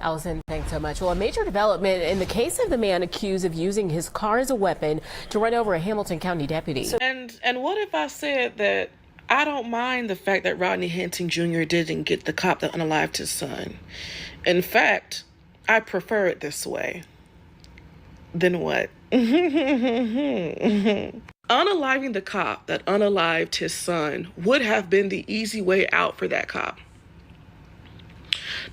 Allison, thanks so much. Well, a major development in the case of the man accused of using his car as a weapon to run over a Hamilton County deputy. And what if I said that I don't mind the fact that Rodney Hinton Jr. didn't get the cop that unalived his son? In fact, I prefer it this way. Then what? Unaliving the cop that unalived his son would have been the easy way out for that cop.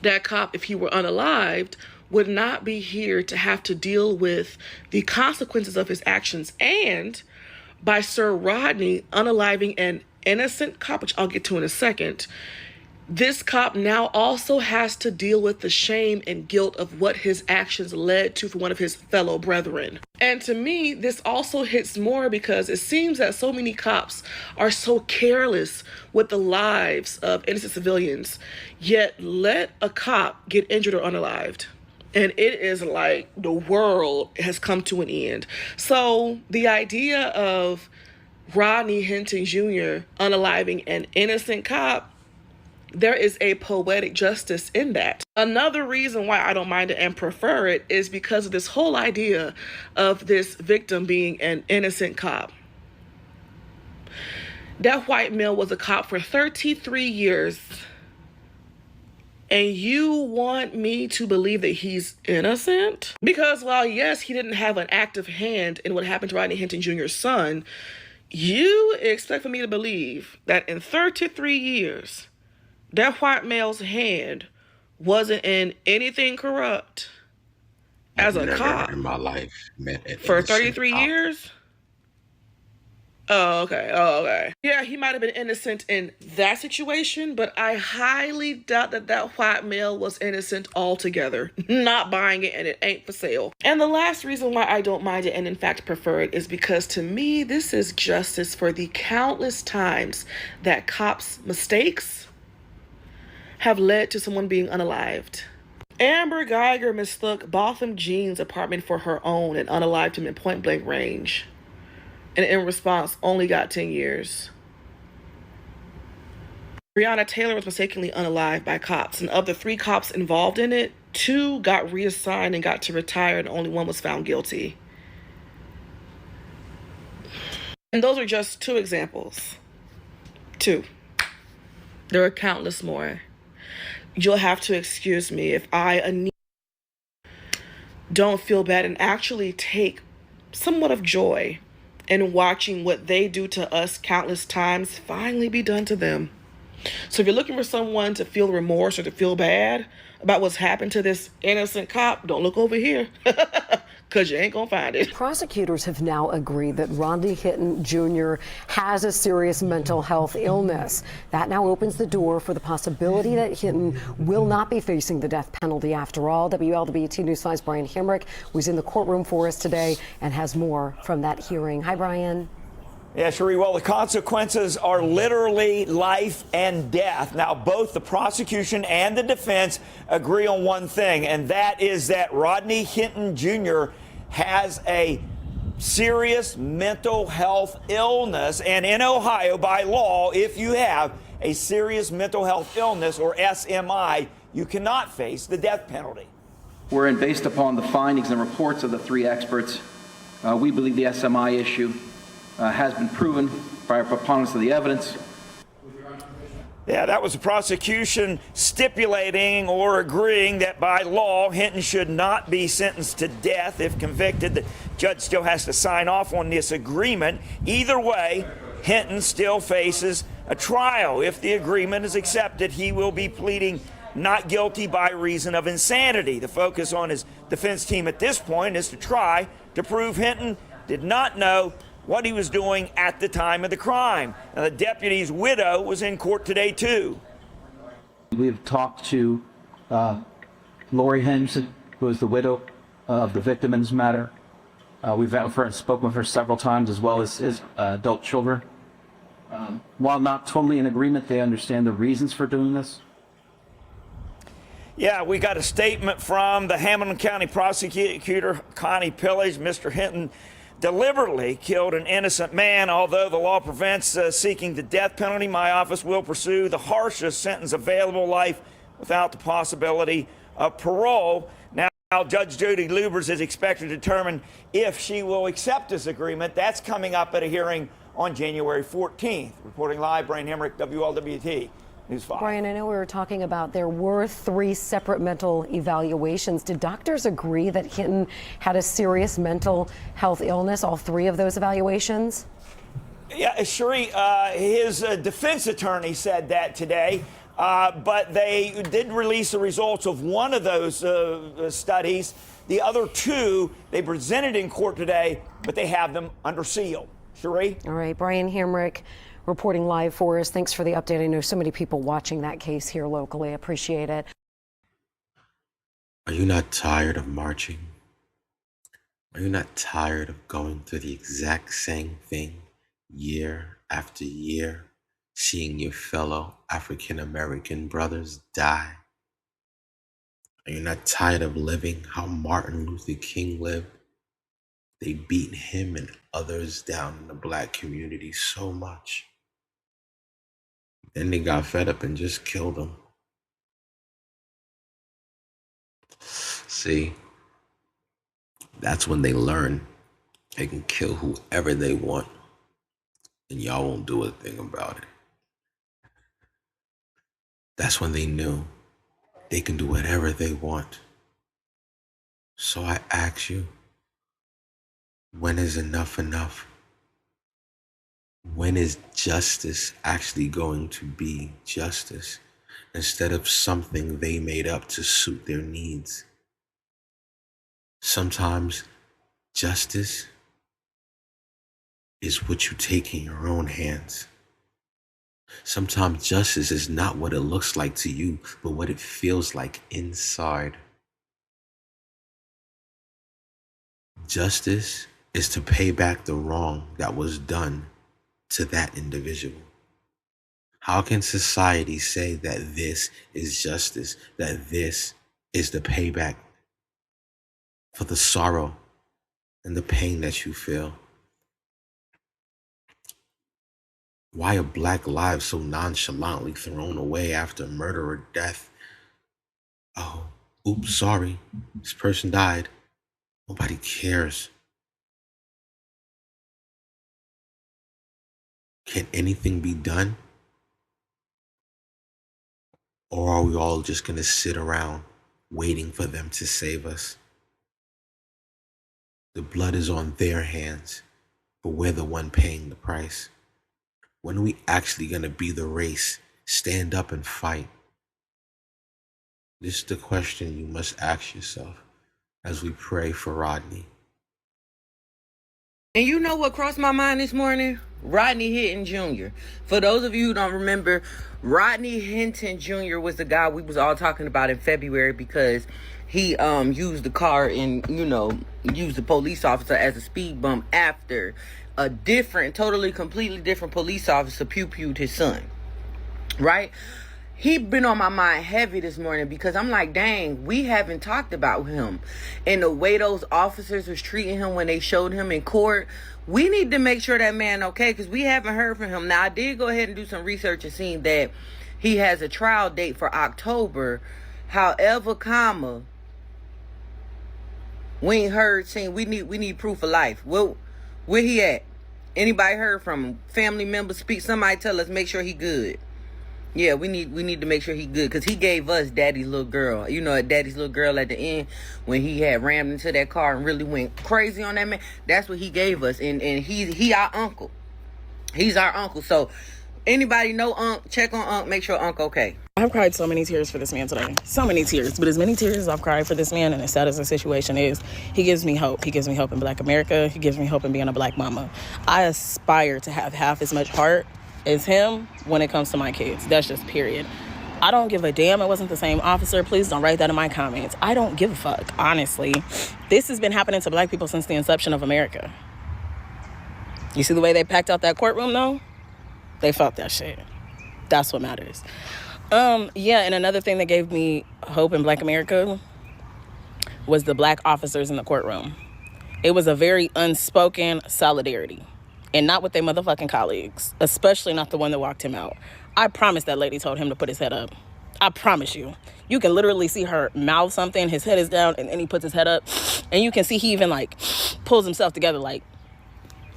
That cop, if he were unalived, would not be here to have to deal with the consequences of his actions. And by Sir Rodney unaliving an innocent cop, which I'll get to in a second, this cop now also has to deal with the shame and guilt of what his actions led to for one of his fellow brethren. And to me, this also hits more because it seems that so many cops are so careless with the lives of innocent civilians, yet let a cop get injured or unalived, and it is like the world has come to an end. So the idea of Rodney Hinton Jr. unaliving an innocent cop, there is a poetic justice in that. Another reason why I don't mind it and prefer it is because of this whole idea of this victim being an innocent cop. That white male was a cop for 33 years. And you want me to believe that he's innocent? Because while, yes, he didn't have an active hand in what happened to Rodney Hinton Jr.'s son, you expect for me to believe that in 33 years, that white male's hand wasn't in anything corrupt as a cop in my life for 33 years? Oh, okay. Yeah, he might have been innocent in that situation, but I highly doubt that that white male was innocent altogether. Not buying it, and it ain't for sale. And the last reason why I don't mind it and in fact prefer it is because to me, this is justice for the countless times that cops' mistakes have led to someone being unalived. Amber Geiger mistook Botham Jean's apartment for her own and unalived him in point-blank range, and in response only got 10 years. Breonna Taylor was mistakenly unalived by cops, and of the 3 cops involved in it, 2 got reassigned and got to retire, and only 1 was found guilty. And those are just 2 examples. 2. There are countless more. You'll have to excuse me if I don't feel bad and actually take somewhat of joy in watching what they do to us countless times finally be done to them. So if you're looking for someone to feel remorse or to feel bad about what's happened to this innocent cop, don't look over here, because you ain't gonna find it. Prosecutors have now agreed that Rodney Hinton Jr. has a serious mental health illness. That now opens the door for the possibility that Hinton will not be facing the death penalty after all. WLWT News 5's Brian Hamrick was in the courtroom for us today and has more from that hearing. Hi, Brian. Yeah, Cherie, well, the consequences are literally life and death. Now, both the prosecution and the defense agree on one thing, and that is that Rodney Hinton Jr. has a serious mental health illness. And in Ohio, by law, if you have a serious mental health illness, or SMI, you cannot face the death penalty. Wherein, based upon the findings and reports of the 3 experts, we believe the SMI issue has been proven by a preponderance of the evidence. Yeah, that was the prosecution stipulating or agreeing that by law, Hinton should not be sentenced to death if convicted. The judge still has to sign off on this agreement. Either way, Hinton still faces a trial. If the agreement is accepted, he will be pleading not guilty by reason of insanity. The focus on his defense team at this point is to try to prove Hinton did not know what he was doing at the time of the crime. Now, the deputy's widow was in court today, too. We've talked to Lori Henderson, who is the widow of the victim in this matter. We've spoken with her several times, as well as his adult children. While not totally in agreement, they understand the reasons for doing this. Yeah, we got a statement from the Hamilton County prosecutor, Connie Pillage. Mr. Hinton deliberately killed an innocent man. Although the law prevents seeking the death penalty, my office will pursue the harshest sentence available, life without the possibility of parole. Now, Judge Judy Lubers is expected to determine if she will accept this agreement. That's coming up at a hearing on January 14th. Reporting live, Brian Hemrick, WLWT News 5. Brian, I know we were talking about there were 3 separate mental evaluations. Did doctors agree that Hinton had a serious mental health illness, all 3 of those evaluations? Yeah, Cherie, his defense attorney said that today, but they did release the results of one of those studies. The other 2, they presented in court today, but they have them under seal. Cherie? All right, Brian Hamrick reporting live for us. Thanks for the update. I know so many people watching that case here locally. I appreciate it. Are you not tired of marching? Are you not tired of going through the exact same thing year after year, seeing your fellow African-American brothers die? Are you not tired of living how Martin Luther King lived? They beat him and others down in the black community so much. Then they got fed up and just killed him. See, that's when they learn they can kill whoever they want, and y'all won't do a thing about it. That's when they knew they can do whatever they want. So I ask you, when is enough enough? When is justice actually going to be justice instead of something they made up to suit their needs? Sometimes justice is what you take in your own hands. Sometimes justice is not what it looks like to you, but what it feels like inside. Justice is to pay back the wrong that was done to that individual. How can society say that this is justice, that this is the payback for the sorrow and the pain that you feel? Why are black lives so nonchalantly thrown away after murder or death? Oh, oops, sorry, this person died. Nobody cares. Can anything be done? Or are we all just going to sit around waiting for them to save us? The blood is on their hands, but we're the one paying the price. When are we actually going to be the race, stand up and fight? This is the question you must ask yourself as we pray for Rodney. And you know what crossed my mind this morning? Rodney Hinton JR. For those of you who don't remember, Rodney Hinton JR was the guy we was all talking about in February because he used the car and, used the police officer as a speed bump after a different, totally, completely different police officer pew-pewed his son. Right? He been on my mind heavy this morning because I'm like, dang, we haven't talked about him. And the way those officers was treating him when they showed him in court, we need to make sure that man okay, because we haven't heard from him. Now, I did go ahead and do some research and seen that he has a trial date for October. However, we ain't heard, seen, we need proof of life. Well, where he at? Anybody heard from him? Family members speak, somebody tell us, make sure he good. Yeah, we need to make sure he good because he gave us Daddy's little girl. Daddy's little girl at the end when he had rammed into that car and really went crazy on that man. That's what he gave us, and he our uncle. He's our uncle. So anybody know Unc? Check on Unc. Make sure Unc okay. I've cried so many tears for this man today. So many tears. But as many tears as I've cried for this man, and as sad as the situation is, he gives me hope. He gives me hope in Black America. He gives me hope in being a Black mama. I aspire to have half as much heart as him when it comes to my kids. That's just period. I don't give a damn it wasn't the same officer. Please don't write that in my comments. I don't give a fuck, honestly. This has been happening to Black people since the inception of America. You see the way they packed out that courtroom, though? They felt that shit. That's what matters. And another thing that gave me hope in Black America was the Black officers in the courtroom. It was a very unspoken solidarity. And not with their motherfucking colleagues, especially not the one that walked him out. I promise that lady told him to put his head up. I promise you. You can literally see her mouth something, his head is down, and then he puts his head up. And you can see he even like pulls himself together like,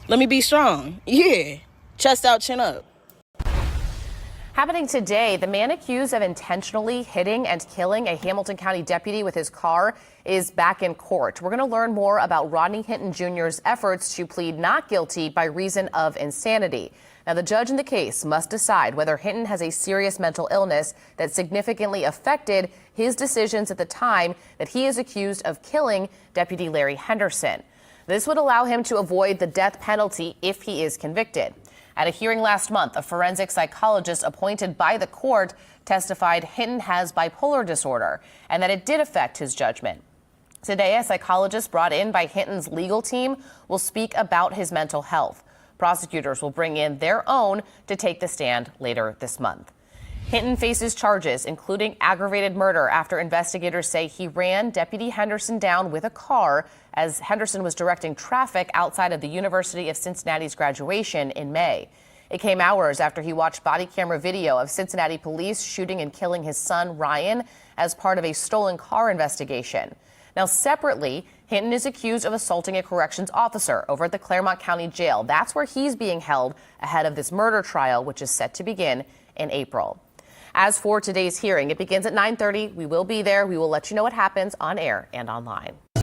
let me be strong. Yeah. Chest out, chin up. Happening today, the man accused of intentionally hitting and killing a Hamilton County deputy with his car is back in court. We're going to learn more about Rodney Hinton Jr.'s efforts to plead not guilty by reason of insanity. Now, the judge in the case must decide whether Hinton has a serious mental illness that significantly affected his decisions at the time that he is accused of killing Deputy Larry Henderson. This would allow him to avoid the death penalty if he is convicted. At a hearing last month, a forensic psychologist appointed by the court testified Hinton has bipolar disorder and that it did affect his judgment. Today, a psychologist brought in by Hinton's legal team will speak about his mental health. Prosecutors will bring in their own to take the stand later this month. Hinton faces charges, including aggravated murder, after investigators say he ran Deputy Henderson down with a car as Henderson was directing traffic outside of the University of Cincinnati's graduation in May. It came hours after he watched body camera video of Cincinnati police shooting and killing his son, Ryan, as part of a stolen car investigation. Now, separately, Hinton is accused of assaulting a corrections officer over at the Claremont County Jail. That's where he's being held ahead of this murder trial, which is set to begin in April. As for today's hearing, it begins at 9:30. We will be there. We will let you know what happens on air and online.